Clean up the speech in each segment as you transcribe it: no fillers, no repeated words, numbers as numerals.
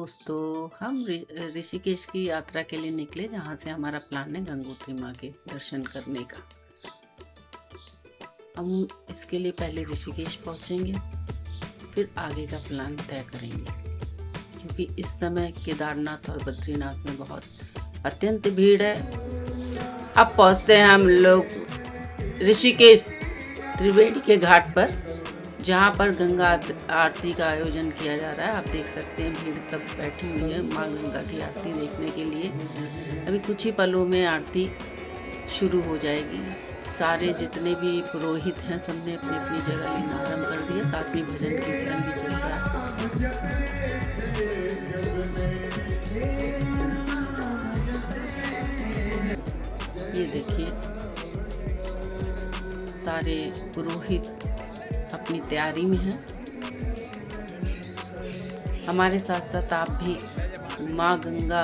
दोस्तों, हम ऋषिकेश की यात्रा के लिए निकले, जहाँ से हमारा प्लान है गंगोत्री माँ के दर्शन करने का। हम इसके लिए पहले ऋषिकेश पहुँचेंगे, फिर आगे का प्लान तय करेंगे, क्योंकि इस समय केदारनाथ और बद्रीनाथ में बहुत अत्यंत भीड़ है। अब पहुँचते हैं हम लोग ऋषिकेश त्रिवेणी के घाट पर, जहाँ पर गंगा आरती का आयोजन किया जा रहा है। आप देख सकते हैं भीड़ सब बैठी हुई है माँ गंगा की आरती देखने के लिए। अभी कुछ ही पलों में आरती शुरू हो जाएगी। सारे जितने भी पुरोहित हैं सबने अपनी अपनी जगह लेना आरम्भ कर दिया। साथ में भजन कीर्तन भी चल रहा है। ये देखिए सारे पुरोहित अपनी तैयारी में हैं। हमारे साथ साथ आप भी माँ गंगा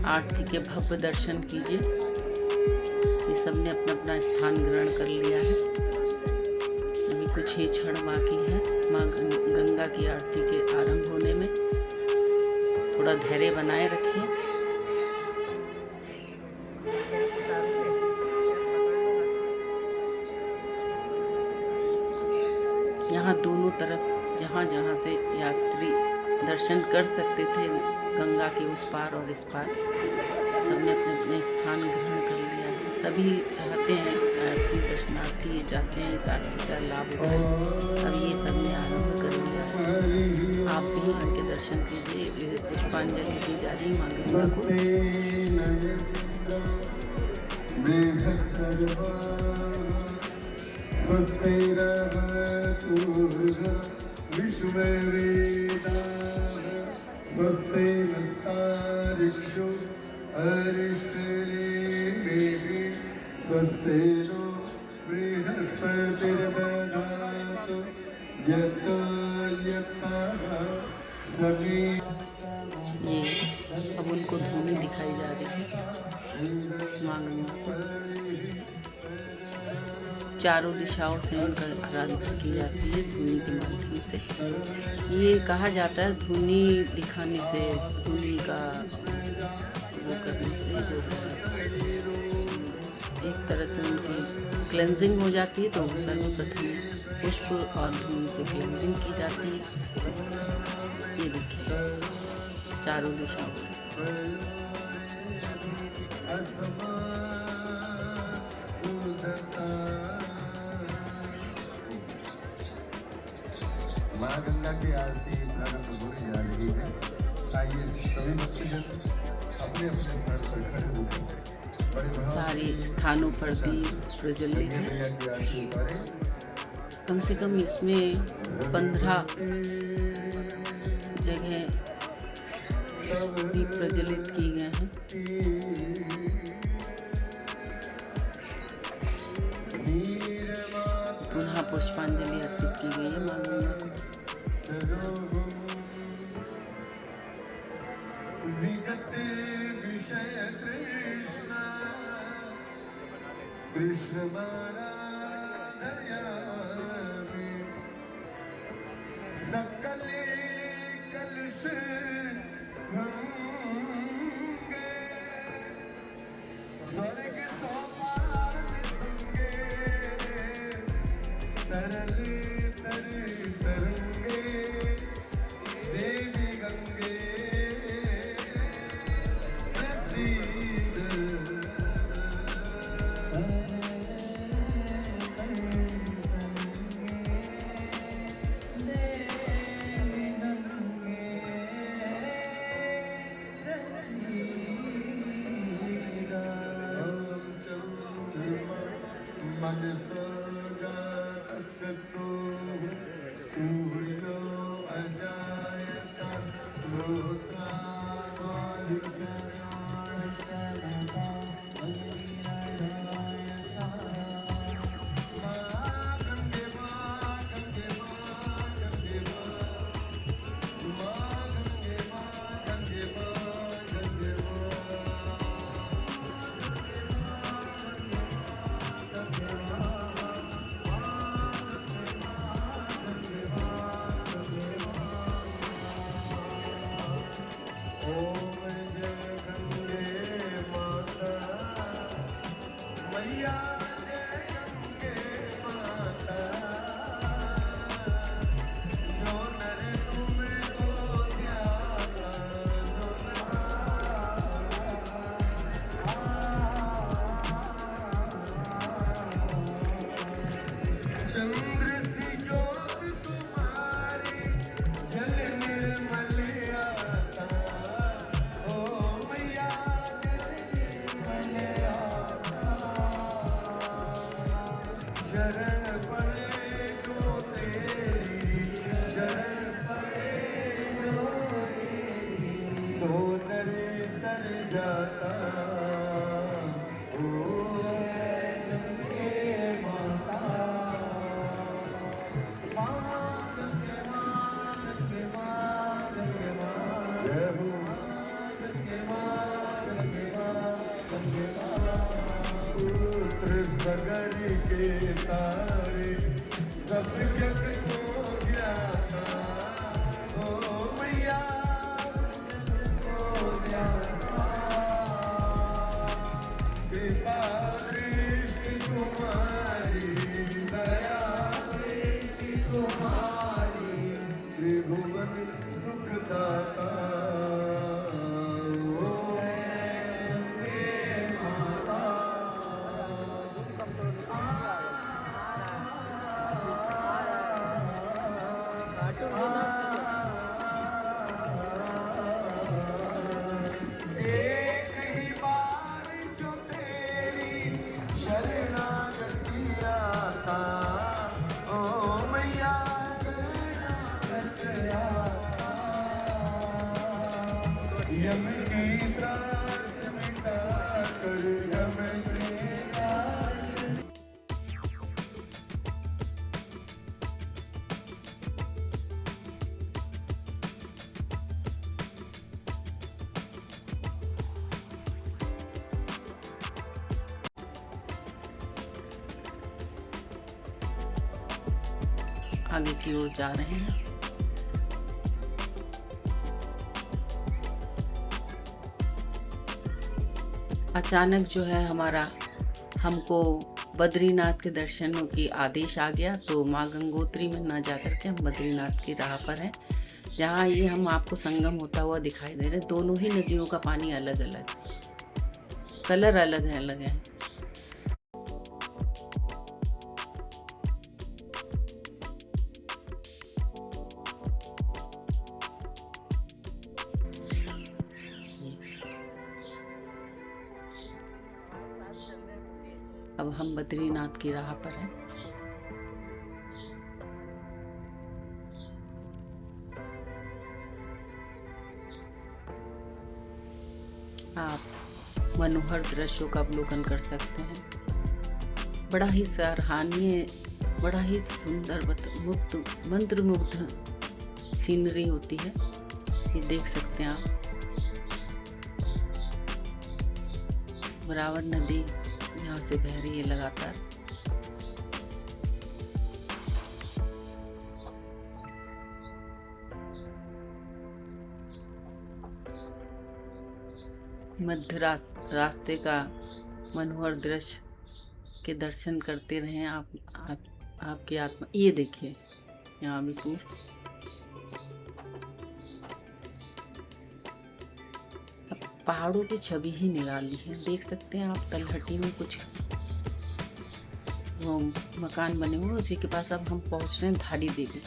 आरती के भव्य दर्शन कीजिए। ये सबने अपना अपना स्थान ग्रहण कर लिया है। अभी कुछ ही क्षण बाकी है माँ गंगा की आरती के आरंभ होने में। थोड़ा धैर्य बनाए रखिए। यहाँ दोनों तरफ जहाँ जहाँ से यात्री दर्शन कर सकते थे गंगा के उस पार और इस पार, सबने अपने अपने स्थान ग्रहण कर लिया है। सभी चाहते हैं, आरती दर्शनार्थी ये चाहते हैं इस आरती का लाभ उठाएं। अब ये सबने आरंभ कर लिया है। आप भी आके दर्शन कीजिए। पुष्पांजलि दी जा रही माँ गंगा को। ये अब उनको धूनी दिखाई जा रही है माँ गंगा को। चारों दिशाओं से उनका आराधना की जाती है धूनी के माध्यम से। ये कहा जाता है धूनी दिखाने से, धूनी का वो करने से जो एक तरह से उनकी क्लेंजिंग हो जाती है। तो सर्वप्रथम पुष्प और धूनी से क्लेंजिंग की जाती है। ये देखिए चारों दिशाओं से। माँ गंगा की आरती प्रारंभ होने जा रही है। आइए सभी भक्तजन अपने अपने स्थान पर खड़े होकर सारे स्थानों पर दीप प्रज्वलित है। कम से कम इसमें 15 जगह दीप प्रज्वलित किए गए हैं। पुनः पुष्पांजलि अर्पित की गई है माँ गंगा को। शरण पड़े जो तेरी, शरण पड़े जो तेरी, तो नरे तर जाता। ओ गंगे माता, माँ गंगे माँ, गंगे माँ, गंगे माँ, जय हो गंगे माँ, गंगे माँ, गंगे माँ। पुत्र सगर के तारे, सब जग को ज्ञाता। ओ मैया को ज्ञाता, कृपा दृष्टि तुम्हारी, दया दृष्टि तुम्हारी, त्रिभुवन सुखदाता। ओ गंगे माता, एक ही बार जो तेरी शरणागति आता। ओ मैया शरणागति आता, यम की त्रास मिटा कर, यम की त्रास। आगे की ओर जा रहे हैं। अचानक जो है हमको बद्रीनाथ के दर्शनों की आदेश आ गया, तो माँ गंगोत्री में ना जाकर के हम बद्रीनाथ की राह पर हैं, जहाँ ये हम आपको संगम होता हुआ दिखाई दे रहे हैं। दोनों ही नदियों का पानी अलग अलग, कलर अलग है। अब हम बद्रीनाथ की राह पर हैं। आप मनोहर दृश्यों का अवलोकन कर सकते हैं। बड़ा ही सराहनीय, बड़ा ही सुंदर मंत्रमुग्ध सीनरी होती है, ये देख सकते हैं आप। बराबर नदी यहाँ से बह रही है लगातार। मध्य रास्ते का मनोहर दृश्य के दर्शन करते रहें आपकी आत्मा। ये देखिए यहाँ भी पहाड़ों की छवि ही निराली है। देख सकते हैं आप तलहटी में कुछ वो मकान बने हुए, उसी के पास अब हम पहुंच रहे हैं धारी देवी।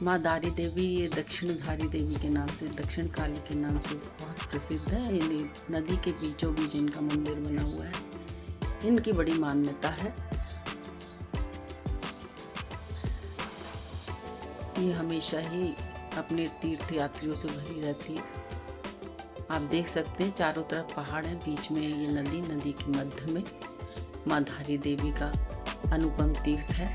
माँ धारी देवी ये दक्षिण धारी देवी के नाम से, दक्षिण काली के नाम से बहुत प्रसिद्ध है। ये नदी के बीचों बीच इनका मंदिर बना हुआ है, इनकी बड़ी मान्यता है। ये हमेशा ही अपने तीर्थ यात्रियों से भरी रहती है। आप देख सकते हैं चारों तरफ पहाड़ हैं, बीच में ये नदी के मध्य में माँ धारी देवी का अनुपम तीर्थ है।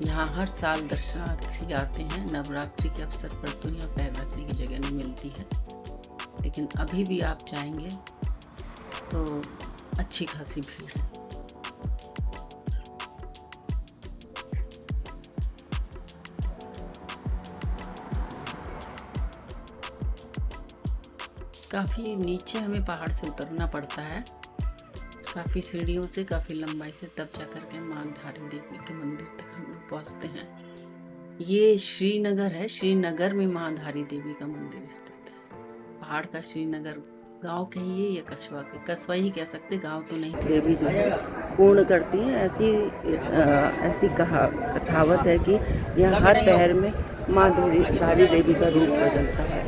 यहाँ हर साल दर्शनार्थी आते हैं। नवरात्रि के अवसर पर तो यहाँ पैर रखने की जगह नहीं मिलती है, लेकिन अभी भी आप जाएंगे तो अच्छी खासी भीड़ है। काफ़ी नीचे हमें पहाड़ से उतरना पड़ता है, काफ़ी सीढ़ियों से, काफ़ी लंबाई से, तब जाकर के माँ धारी देवी के मंदिर तक हम लोग पहुँचते हैं। ये श्रीनगर है, श्रीनगर में माँ धारी देवी का मंदिर स्थित है। पहाड़ का श्रीनगर गांव कहिए या कस्बा ही कह सकते, गांव तो नहीं। देवी जो है पूर्ण करती है, ऐसी कहावत है कि यहाँ हर पहर में माँ धारी देवी का रूप बदलता है।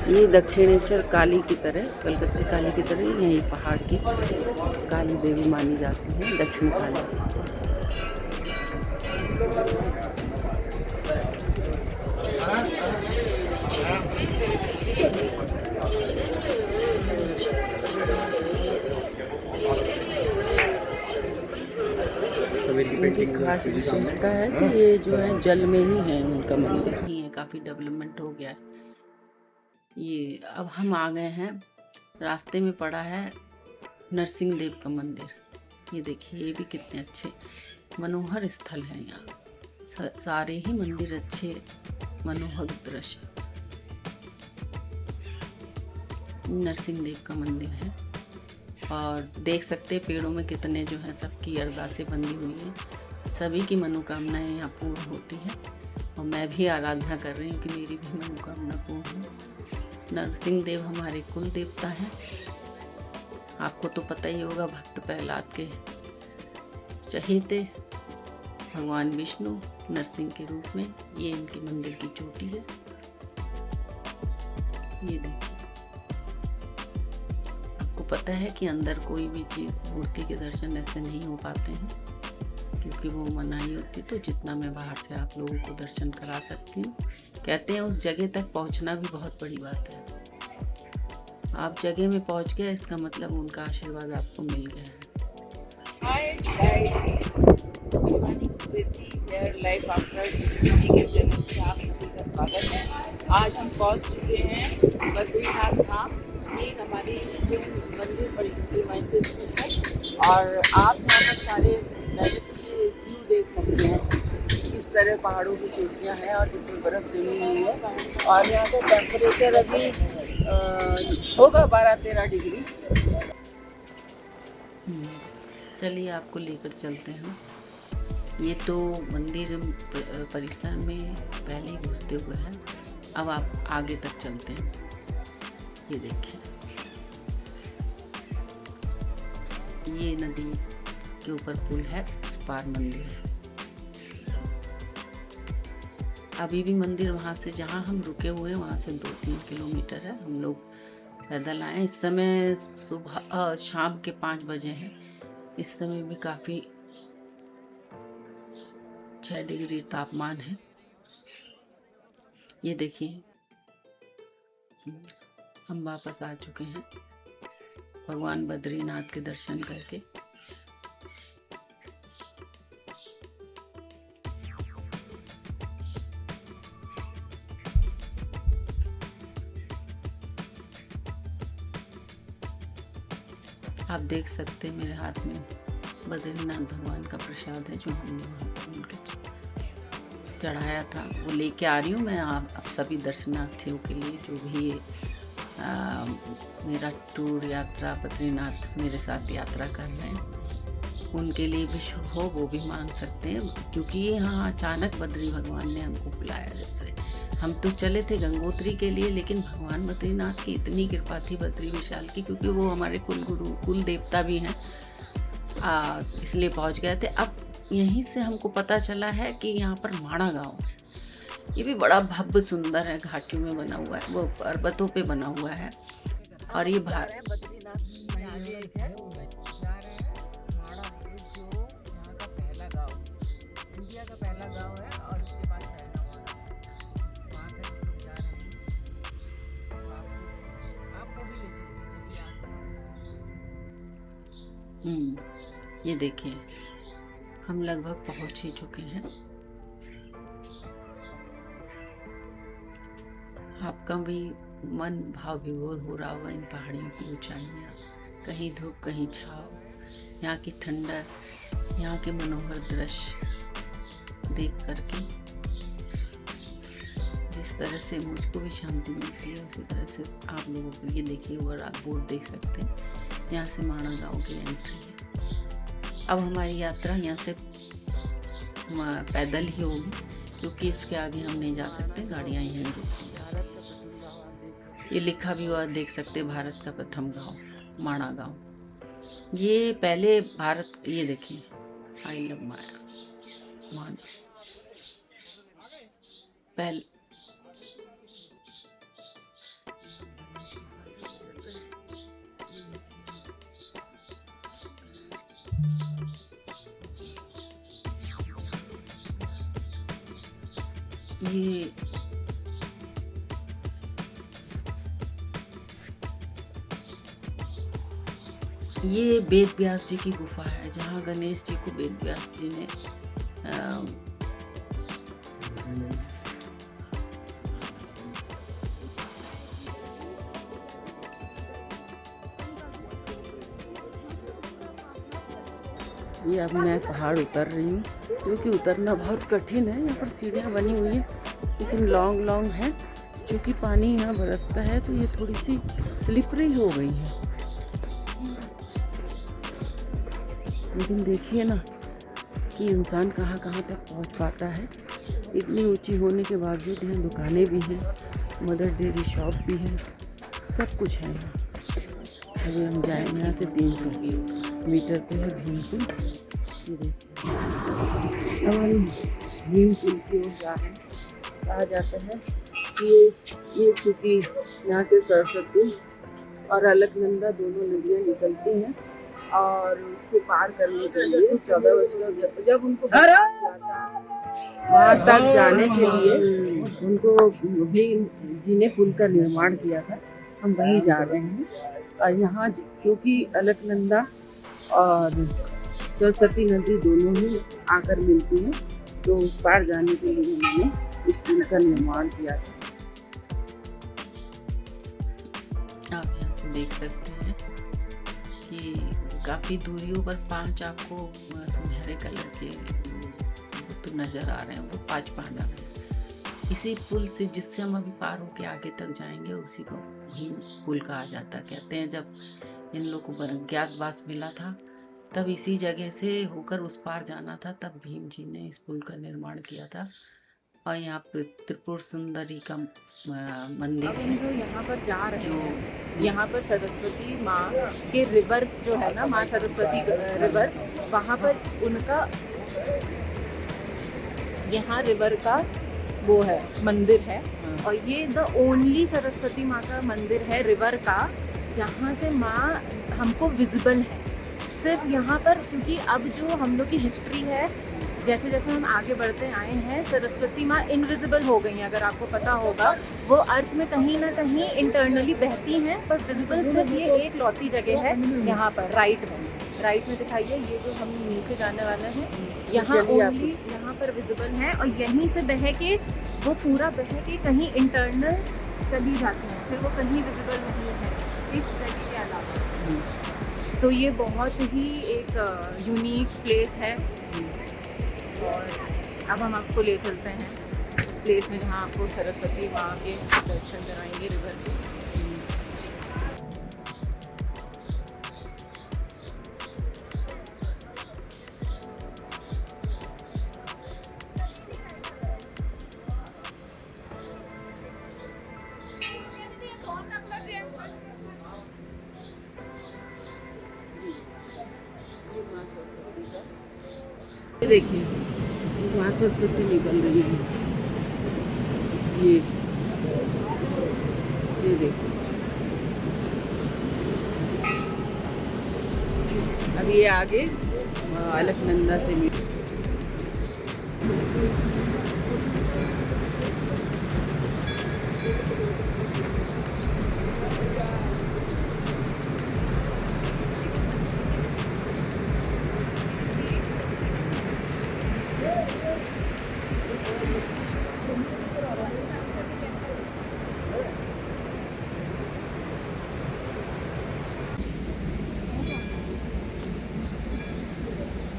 ये दक्षिणेश्वर काली की तरह, कलकत्ते काली की तरह यही पहाड़ की काली देवी मानी जाती है, दक्षिण काली। उनकी खास विशेषता है कि ये जो है जल में ही है, उनका मंदिर ही है, काफ़ी डेवलपमेंट हो गया है ये। अब हम आ गए हैं, रास्ते में पड़ा है नरसिंह देव का मंदिर। ये देखिए, ये भी कितने अच्छे मनोहर स्थल है यहाँ। सारे ही मंदिर अच्छे मनोहर दृश्य। नरसिंह देव का मंदिर है और देख सकते पेड़ों में कितने जो है सबकी अरदासें बंधी हुई हैं। सभी की मनोकामनाएं यहाँ पूर्ण होती है और मैं भी आराधना कर रही हूँ कि मेरी भी मनोकामना पूर्ण हो। नरसिंह देव हमारे कुल देवता हैं। आपको तो पता ही होगा, भक्त प्रहलाद के चहेते भगवान विष्णु नरसिंह के रूप में। ये इनके मंदिर की चोटी है। ये देखिए, आपको पता है कि अंदर कोई भी चीज़ मूर्ति के दर्शन ऐसे नहीं हो पाते हैं क्योंकि वो मनाही होती, तो जितना मैं बाहर से आप लोगों को दर्शन करा सकती हूँ। कहते हैं उस जगह तक पहुँचना भी बहुत बड़ी बात है। आप जगह में पहुँच गए, इसका मतलब उनका आशीर्वाद आपको मिल गया है। हाय गाइस, लाइफ आफ्टर 60 के चैनल में आप सभी का स्वागत है। आज हम पहुंच चुके हैं बद्रीनाथ धाम। ये हमारी जो मंदिर बड़ी मैसेज में है और आप यहाँ पर सारे व्यू देख सकते हैं। इस तरह पहाड़ों की चोटियाँ हैं और जिसमें बर्फ़ जमी हुई है और यहाँ का टेम्परेचर अभी होगा 12-13 डिग्री। चलिए आपको लेकर चलते हैं। ये तो मंदिर परिसर में पहले ही घुसते हुए है। अब आप आगे तक चलते हैं। ये देखिए, ये नदी के ऊपर पुल है, उस पार मंदिर है। अभी भी मंदिर वहाँ से जहाँ हम रुके हुए हैं वहाँ से 2-3 किलोमीटर है। हम लोग पैदल आए। इस समय सुबह शाम के 5 बजे हैं। इस समय भी काफ़ी 6 डिग्री तापमान है। ये देखिए, हम वापस आ चुके हैं भगवान बद्रीनाथ के दर्शन करके। आप देख सकते हैं मेरे हाथ में बद्रीनाथ भगवान का प्रसाद है जो हमने वहाँ पर उनके चढ़ाया था, वो लेके आ रही हूँ मैं आप सभी दर्शनार्थियों के लिए। जो भी मेरा टूर यात्रा बद्रीनाथ मेरे साथ यात्रा कर रहे हैं उनके लिए भी शुभ हो, वो भी मांग सकते हैं क्योंकि यहाँ अचानक बद्री भगवान ने हमको बुलाया। जैसे हम तो चले थे गंगोत्री के लिए, लेकिन भगवान बद्रीनाथ की इतनी कृपा थी बद्री विशाल की, क्योंकि वो हमारे कुल गुरु कुल देवता भी हैं, इसलिए पहुँच गए थे। अब यहीं से हमको पता चला है कि यहाँ पर माणा गांव है। ये भी बड़ा भव्य सुंदर है, घाटियों में बना हुआ है, वो पर्वतों पे बना हुआ है। और ये ये देखिए, हम लगभग पहुंच ही चुके हैं। आपका भी मन भाव विभोर हो रहा होगा इन पहाड़ियों की ऊंचाइयाँ, कहीं धूप कहीं छाव, यहाँ की ठंडक, यहाँ के मनोहर दृश्य देख करके जिस तरह से मुझको भी शांति मिलती है उसी तरह से आप लोगों को। ये देखिए, और आप बोर्ड देख सकते हैं, यहाँ से माणा गांव की एंट्री है। अब हमारी यात्रा यहाँ से पैदल ही होगी क्योंकि इसके आगे हम नहीं जा सकते, गाड़ियाँ यहीं रुकती। ये लिखा भी हुआ देख सकते, भारत का प्रथम गांव माणा गांव। ये पहले भारत, ये देखिए, आई लव माया पहले ये वेद व्यास जी की गुफा है, जहाँ गणेश जी को वेद व्यास जी ने ये अब मैं पहाड़ उतर रही हूँ, क्योंकि उतरना बहुत कठिन है। यहाँ पर सीढ़ियाँ बनी हुई हैं, लेकिन लॉन्ग है। क्योंकि पानी यहाँ बरसता है तो ये थोड़ी सी स्लिपरी हो गई है। लेकिन देखिए ना कि इंसान कहाँ कहाँ तक पहुँच पाता है। इतनी ऊंची होने के बावजूद यहाँ दुकानें भी हैं, मदर डेयरी शॉप भी है, सब कुछ है यहाँ। अभी हम जाएंगे यहाँ से 300 मीटर पे है भीमपुल। ये देखिए, अब हम भीमपुल की ओर जा रहे हैं। कहा जाता है कि ये चूँकि यहाँ से सरस्वती और अलकनंदा दोनों नदियाँ निकलती हैं, और उसको पार करने के लिए 14 वर्ष का जब उनको वहाँ तक जाने के लिए उनको भीम जी ने पुल का निर्माण किया था। हम वहीं जा रहे हैं, और यहाँ क्योंकि अलकनंदा और सरस्वती नदी दोनों ही आकर मिलती हैं, तो उस पार जाने के लिए उन्होंने इस पुल का निर्माण किया था। आप यहाँ से देख सकते हैं कि काफ़ी दूरियों पर 5 आपको सुनहरे कलर के तो नज़र आ रहे हैं, वो 5 पांडव हैं। इसी पुल से जिससे हम अभी पार होके आगे तक जाएंगे, उसी को भीम पुल कहा जाता। कहते हैं जब इन लोगों को ज्ञातवास मिला था, तब इसी जगह से होकर उस पार जाना था, तब भीम जी ने इस पुल का निर्माण किया था। और यहाँ पर त्रिपुर सुंदरी का मंदिर है। जो यहाँ पर जा रहे हैं, यहाँ पर सरस्वती माँ के रिवर जो है ना, माँ सरस्वती रिवर, वहाँ पर उनका यहाँ रिवर का वो है मंदिर है। और ये द ओनली सरस्वती माँ का मंदिर है रिवर का, जहाँ से माँ हमको विजिबल है सिर्फ यहाँ पर। क्योंकि अब जो हम लोग की हिस्ट्री है, जैसे जैसे हम आगे बढ़ते आए हैं, सरस्वती माँ इनविजिबल हो गई हैं। अगर आपको पता होगा, वो अर्थ में कहीं ना कहीं इंटरनली बहती हैं, पर विजिबल सिर्फ ये एक लौती जगह है यहाँ पर। राइट में दिखाइए, ये जो हम नीचे जाने वाले हैं, यहाँ ओनली यहाँ पर विजिबल है। और यहीं से बह के वो पूरा बह के कहीं इंटरनल चली जाती है, फिर वो कहीं विजिबल नहीं है इस जगह के अलावा। तो ये बहुत ही एक यूनिक प्लेस है। और अब हम आपको ले चलते हैं उस प्लेस में जहाँ आपको सरस्वती माँ के दर्शन कराएंगे रिवर के। ये देखिए, वहाँ सरस्वती निकल रही है। ये देखिए, अब ये आगे अलकनंदा से मिल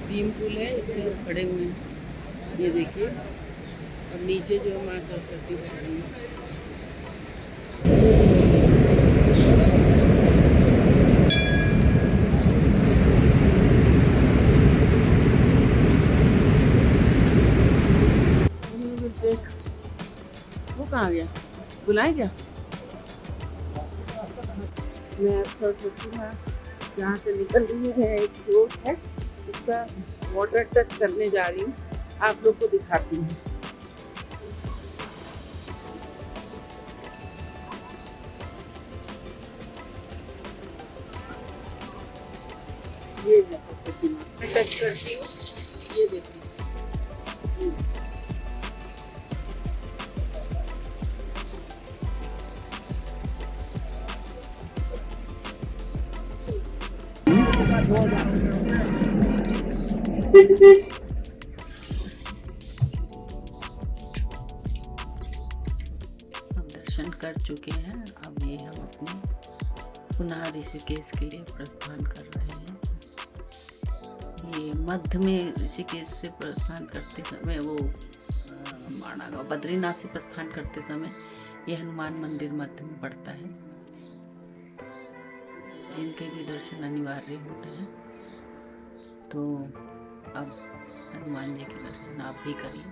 भीम पुल है, इसमें हम खड़े हुए हैं। ये देखिए, और नीचे जो माँ सरस्वती बह रही है। वो कहाँ गया? बुलाए क्या? मैं सरस्वती माँ यहाँ से निकल रही है, एक स्रोत है, उसका वाटर टच करने जा रही हूँ, आप लोग को दिखाती हूँ। ये है सरस्वती माँ, मैं टच करती हूँ। ये देखिए, हम दर्शन कर चुके हैं। अब ये हम अपने पुनः ऋषिकेश के लिए प्रस्थान कर रहे हैं। ये मध्य में ऋषिकेश से प्रस्थान करते समय वो माना बद्रीनाथ से प्रस्थान करते समय ये हनुमान मंदिर मध्य में पड़ता है, जिनके भी दर्शन अनिवार्य होते हैं। तो अब हनुमान जी के दर्शन आप भी करिए।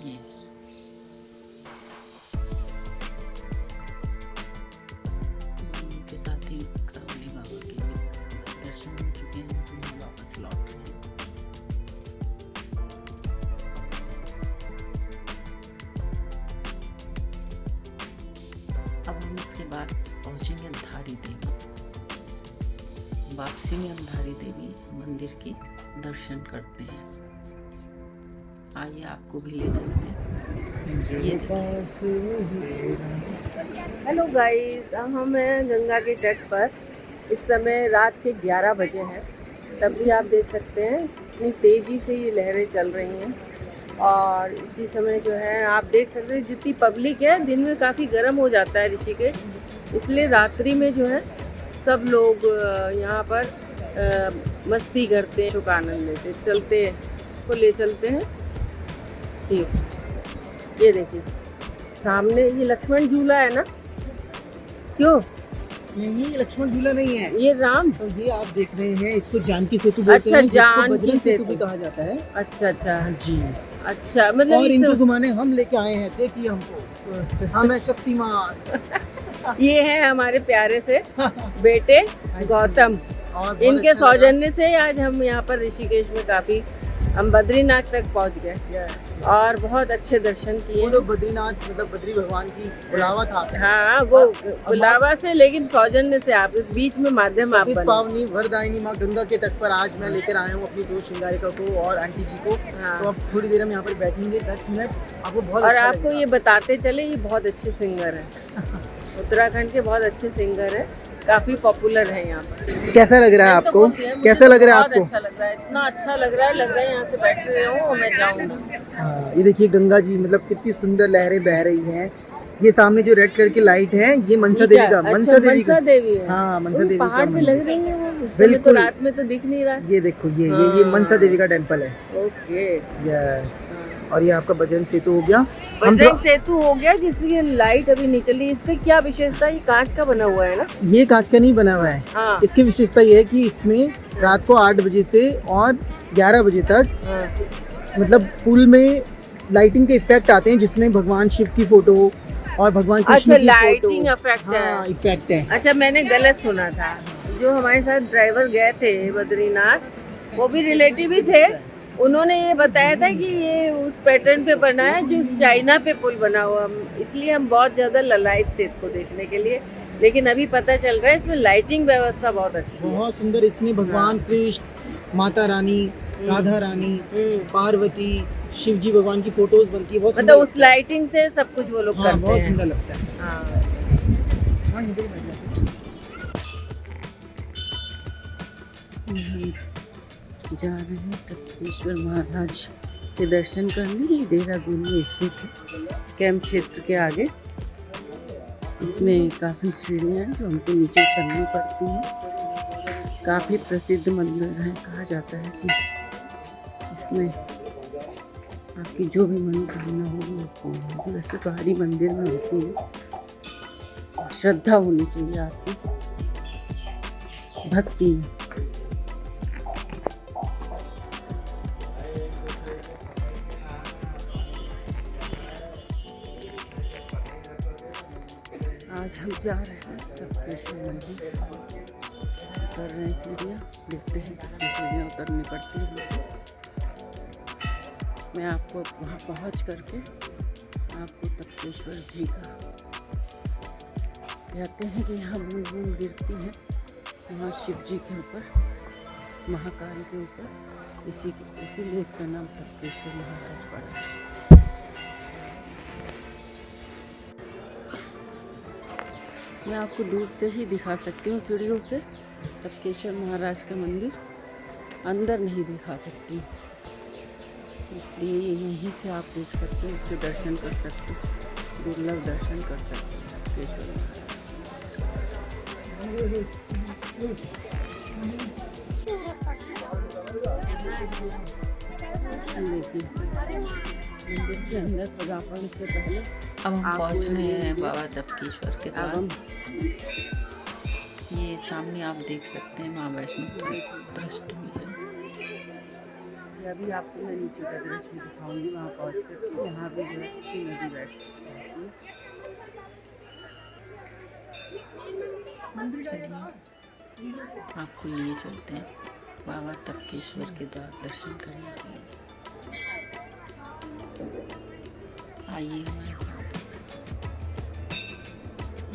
ये उनके साथ ही करौली बाबा के दर्शन हो चुके हैं, तो हम वापस लौट रहे हैं। अब हम इसके बाद पहुंचेंगे धारी देवी। वापसी में हम धारी देवी मंदिर के दर्शन करते हैं। आइए आपको भी ले चलते हैं। ये देखिए। हेलो गाइस, हम हैं गंगा के तट पर। इस समय रात के 11 बजे हैं। तब भी आप देख सकते हैं इतनी तेज़ी से ये लहरें चल रही हैं। और इसी समय जो है आप देख सकते हैं जितनी पब्लिक है। दिन में काफ़ी गर्म हो जाता है ऋषिकेश, इसलिए रात्रि में जो है सब लोग यहाँ पर मस्ती करते हैं, सुख आनंद लेते चलते को ले चलते हैं। ठीक, ये देखिए सामने ये लक्ष्मण झूला है ना। क्यों? नहीं, ये लक्ष्मण झूला नहीं है, ये राम। तो ये आप देख रहे हैं, इसको जानकी सेतु बोलते अच्छा, हैं, जिसको जानकी बजरंग सेतु सेतु भी कहा जाता है। अच्छा अच्छा जी, अच्छा, मतलब और इस- इनको घुमाने हम लेके आए हैं। देखिए हमको, हम है शक्तिमान। ये है हमारे प्यारे से बेटे गौतम। और बहुत इनके अच्छा लगा। सौजन्य से आज हम यहाँ पर ऋषिकेश में काफी हम बद्रीनाथ तक पहुँच गए और बहुत अच्छे दर्शन किए। वो तो बद्रीनाथ मतलब बद्री भगवान की बुलावा था। हाँ, वो बुलावा से, लेकिन सौजन्य से आप बीच में माध्यम आप बने। पावनी वरदायिनी माँ गंगा के तट पर आज मैं लेकर आया हूँ अपनी दोस्त श्रृंगारिका को और आंटी जी को। हाँ। तो अब थोड़ी देर हम यहाँ पर बैठेंगे 10 मिनट, आपको बहुत और अच्छा आपको लगेगा। ये बताते चले, ये बहुत अच्छे सिंगर हैं। उत्तराखंड के बहुत अच्छे सिंगर हैं, काफी पॉपुलर है यहाँ पर। कैसा लग रहा है तो आपको? बोलती है, मुझे कैसा तो लग रहा है बहुत आपको? अच्छा लग रहा है, इतना अच्छा लग रहा है यहाँ से बैठ रहे हो मैं जाऊंगी। हाँ, ये देखिए गंगा जी, मतलब कितनी सुंदर लहरें बह रही हैं। ये सामने जो रेड कलर की लाइट है, ये मनसा ये देवी क्या? का, अच्छा, मनसा देवी का। मनसा देवी है। हाँ, मनसा वो देवी का पहाड़ पे मंदिर। लग रही है वो, इस समय तो बिल्कुल। रात में तो दिख नहीं रहा। ये देखो, ये हाँ। मनसा देवी का टेम्पल है। Okay, yes. और ये आपका बजरंग सेतु हो गया। हम बजरंग सेतु हो गया, जिसमें ये लाइट अभी नहीं चल रही। इसका क्या विशेषता है? ये कांच का बना हुआ है ना? ये कांच का नहीं बना हुआ है। हाँ इसकी विशेषता ये है कि इसमें रात को 8 बजे से और 11 बजे तक हाँ। मतलब पुल में लाइटिंग के इफेक्ट आते हैं, जिसमें भगवान शिव की फोटो और भगवान कृष्ण अच्छा, की लाइटिंग फोटो। इफेक्ट हाँ, है। इफेक्ट है। अच्छा, मैंने गलत सुना था। जो हमारे साथ ड्राइवर गए थे बद्रीनाथ, वो भी रिलेटिव ही थे। उन्होंने ये बताया था कि ये उस पैटर्न पे बना है जो चाइना पे पुल बना हुआ, इसलिए हम बहुत ज़्यादा ललायत थे इसको देखने के लिए। लेकिन अभी पता चल रहा है इसमें लाइटिंग व्यवस्था बहुत अच्छी है। बहुत सुंदर। इसमें भगवान कृष्ण, माता रानी, राधा रानी, पार्वती, शिव जी भगवान की फोटोज बनती है। बहुत मतलब सुंदर उस लाइटिंग से सब कुछ वो लोग लगता है। हाँ, करते बहुत हैं। सुंदर लगता है। हाँ। हाँ, ये भी बढ़िया है। जा रहे हैं टपकेश्वर महाराज के दर्शन करने। ये देहरादून में स्थित है, कैंप क्षेत्र के आगे। इसमें काफ़ी सीढ़ियाँ हैं जो हमको नीचे उतरनी पड़ती हैं। काफ़ी प्रसिद्ध मंदिर है, कहा जाता है कि इसमें आपकी जो भी मनोकामना होगी वो पूर्ण होगी। वैसे तो हर ही मंदिर में होती है, श्रद्धा होनी चाहिए आपकी, भक्ति में। आज हम जा रहे हैं टपकेश्वर मंदिर, उतर रहे हैं सीढ़ियाँ। देखते हैं कितनी सीढ़ियाँ उतरनी पड़ती हैं। मैं आपको वहाँ पहुँच करके आपको टपकेश्वर जी का, कहते हैं कि यहाँ बूंद बूंद गिरती है, वहाँ शिव जी के ऊपर, महाकाल के ऊपर, इसीलिए इसका नाम टपकेश्वर महाराज पड़ा है। मैं आपको दूर से ही दिखा सकती हूँ सीढ़ियों से टपकेश्वर महाराज का मंदिर, अंदर नहीं दिखा सकती, इसलिए यहीं से आप देख सकते हैं, उसके दर्शन कर सकते हैं, दुर्लभ दर्शन कर सकते हैं टपकेश्वर महाराज। देखिए मंदिर के अंदर पदार्पण से पहले अब हम पहुंच रहे हैं बाबा टपकेश्वर के द्वार। ये सामने आप देख सकते हैं माँ वैष्णो ट्रस्ट भी है। अभी आपको मैं नीचे का दृश्य दिखाऊंगी वहाँ पहुँच कर। यहाँ भी जो है अच्छी नदी बैठती है। चलिए आपको लिए चलते हैं बाबा टपकेश्वर के द्वार दर्शन करने के लिए। आइए हमारे साथ।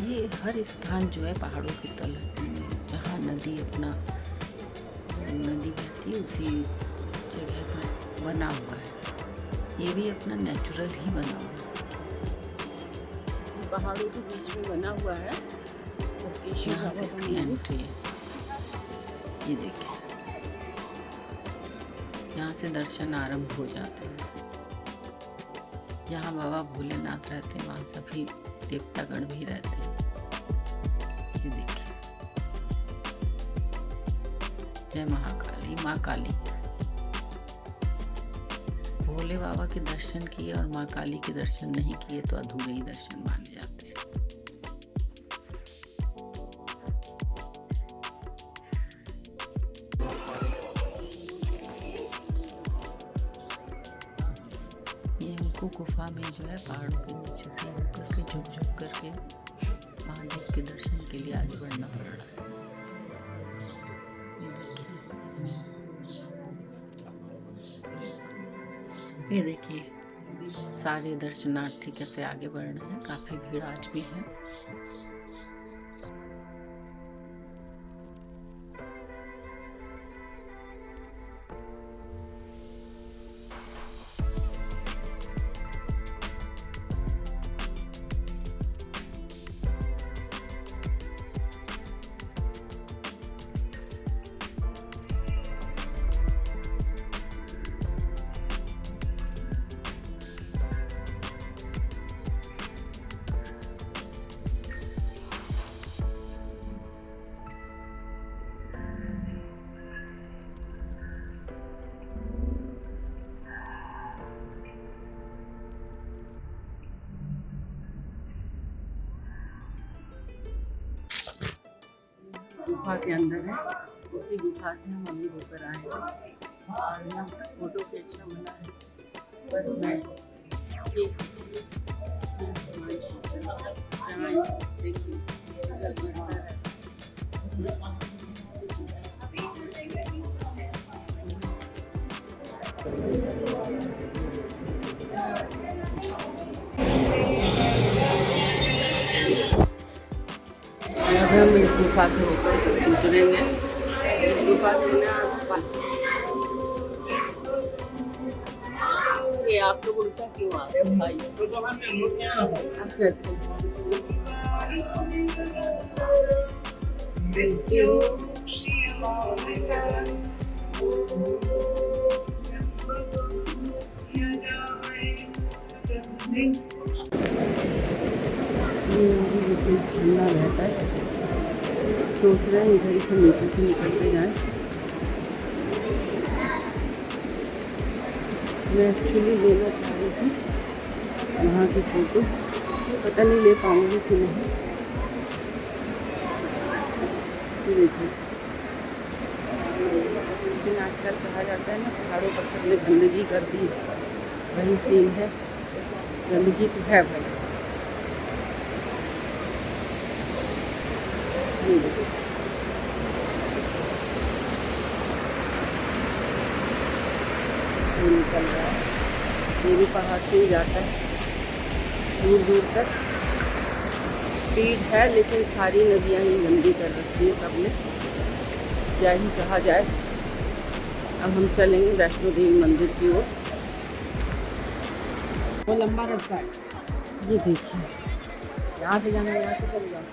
ये हर स्थान जो है पहाड़ों की तलहटी में, जहाँ नदी बहती है उसी जगह पर बना हुआ है। ये भी अपना नेचुरल ही बना हुआ है, पहाड़ों के बीच में बना हुआ है। यहाँ से इसकी एंट्री है, ये देखिए यहाँ से दर्शन आरंभ हो जाते हैं। जहाँ बाबा भोलेनाथ रहते हैं वहाँ सभी देवतागण भी रहते हैं। ये देखिए जय महाकाली, माँ काली। भोले बाबा के दर्शन किए और माँ काली के दर्शन नहीं किए तो अधूरे ही दर्शन माने जाते हैं। ये हमको गुफा में जो है पहाड़ों के नीचे से होकर के झुक करके महादेव के दर्शन के लिए आगे बढ़ना पड़ रहा है। ये देखिए सारे दर्शनार्थी कैसे आगे बढ़ रहे हैं। काफी भीड़ आज भी है। गुफा के अंदर है, उसी गुफा से हम अभी होकर आए हैं और यहाँ फोटो के अच्छा बना है। पर मैं हम इस गुफा से होकर गुजरेंगे। इस गुफा के ये आप लोग उल्टा क्यों आ रहे हो भाई? अच्छा अच्छा ठंडा रहता है। सोच रहे हैं इधर से नीचे से निकलते जाएं। मैं एक्चुअली लेना चाह रही थी वहाँ की फ़ोटो, पता नहीं ले पाऊँगी कि नहीं। देखिए लेकिन आजकल कहा जाता है ना पहाड़ों पर सबने गंदगी कर दी, वही सीन है। गंदगी तो है भाई। निकल रहा है, ये भी पहाड़ से ही जाता है दूर दूर तक। स्पीड है लेकिन सारी नदियाँ ही गंदी कर रखी है सबने, क्या ही कहा जाए। अब हम चलेंगे वैष्णो देवी मंदिर की ओर। वो लंबा रास्ता है, ये देखिए यहाँ से जाना, यहाँ से चल जाओ।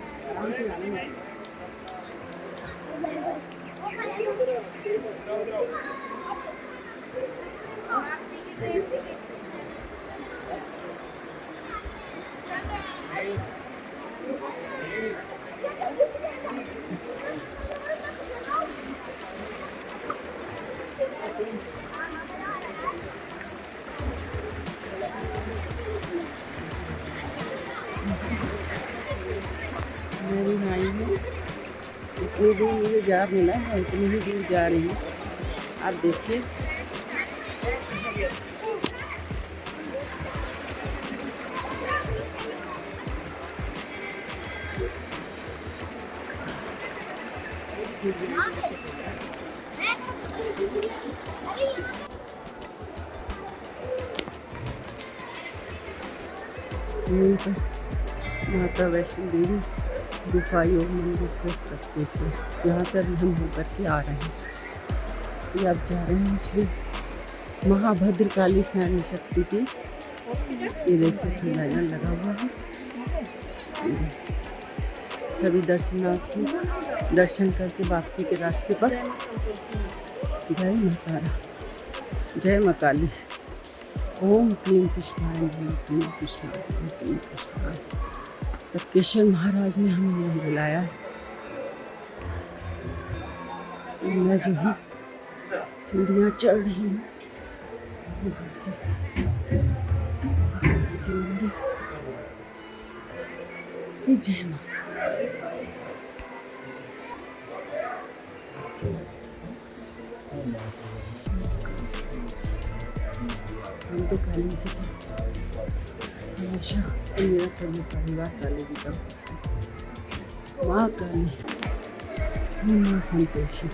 मेरी माई है, इतनी दूर मुझे जा मिला है, इतनी ही दूर जा रही हूँ। आप देखिए यहीं पर माता वैष्णो देवी गुफा योग मंदिर ट्रस्ट करते से यहाँ से हम होकर के आ रहे हैं। ये आप जा रहे हैं श्री महाभद्र काली सैन्य शक्ति की। ये देखिए शिलान्यास लगा हुआ है। सभी दर्शनार्थी दर्शन करके वापसी के रास्ते पर जय माता रा, जय मां काली। ओम क्लीम कृष्णाय नमः, क्लीम कृष्णाय नमः, क्लीम कृष्णाय। तब केशव महाराज ने हमें यहाँ बुलाया। मैं जो हूँ सीढ़ियाँ चढ़ रही हूँ। जय माँ। हम तो काली जी का हमेशा से मेरा परिवार काली जी का माँ काली, माँ संतोषी।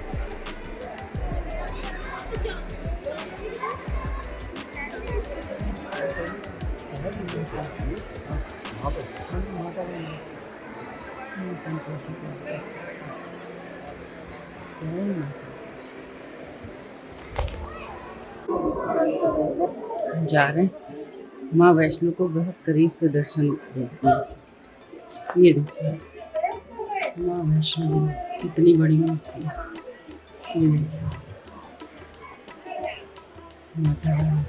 जा रहे हैं माँ वैष्णो को बहुत करीब से दर्शन देते हैं। ये देखिए माँ वैष्णो कितनी बड़ी मूर्ति है। ये देखिए माता रानी।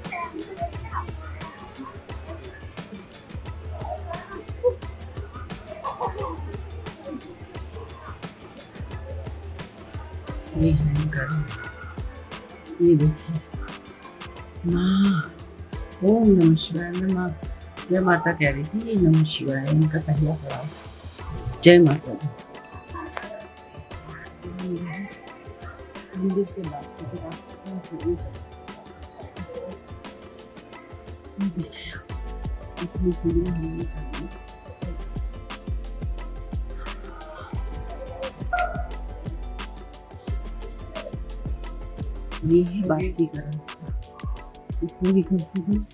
ये है घर। ये देखिए माँ। ओम नमः शिवाय। मैं माँ जय माता कह रही थी, ये नमः शिवाय इनका पहला पड़ाव। जय माता दी। मंदिर से वापसी के रास्ते इतनी सीढ़ियाँ हमने करनी। ये है वापसी का रास्ता। इसमें भी कम से कम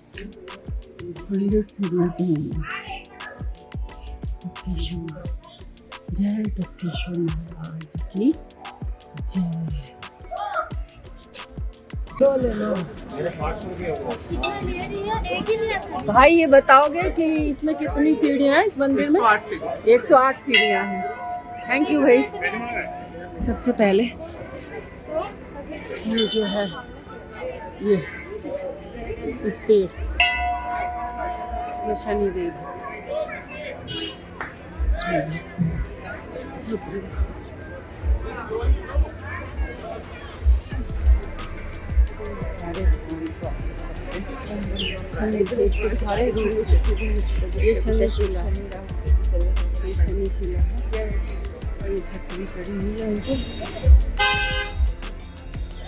100 सीढ़ियाँ तो होंगी। जय टप्केश्वर महाराज की जय। भाई ये बताओगे कि इसमें कितनी सीढ़ियाँ हैं इस मंदिर में? 108 सीढ़ियाँ हैं। थैंक यू भाई। सबसे पहले ये जो है ये इस पेड़ में शनिदेव शनिदेव के सारे रूप। ये शनिशिला है, ये शनिशिला है। ये छतरी चढ़ी हुई है उनको।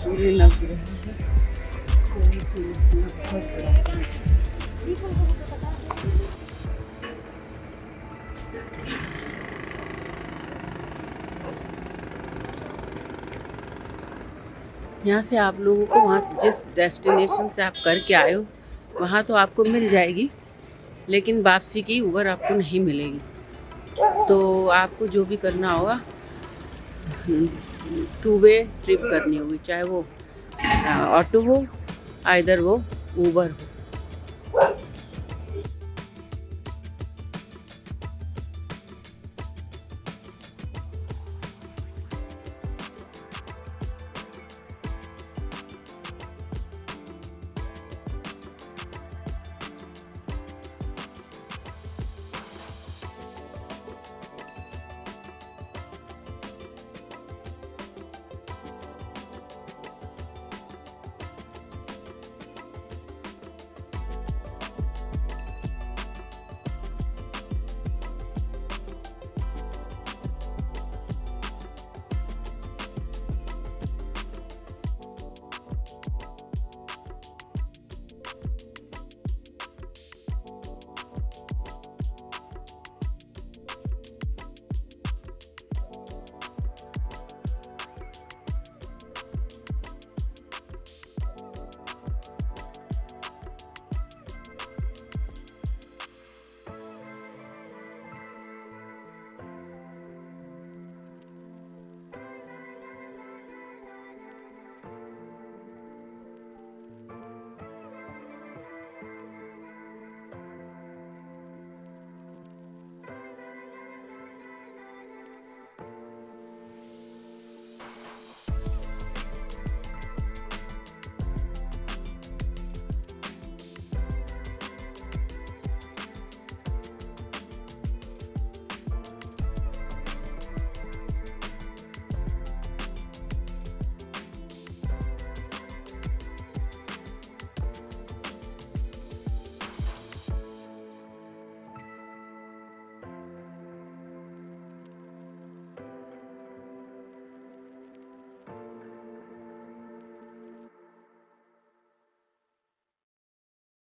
पूरे नवग्रह है। बहुत बड़ा। यहाँ से आप लोगों को वहाँ जिस डेस्टिनेशन से आप करके आए हो वहाँ तो आपको मिल जाएगी, लेकिन वापसी की उबर आपको नहीं मिलेगी। तो आपको जो भी करना होगा 2 वे ट्रिप करनी होगी, चाहे वो ऑटो हो आइदर वो उबर हो।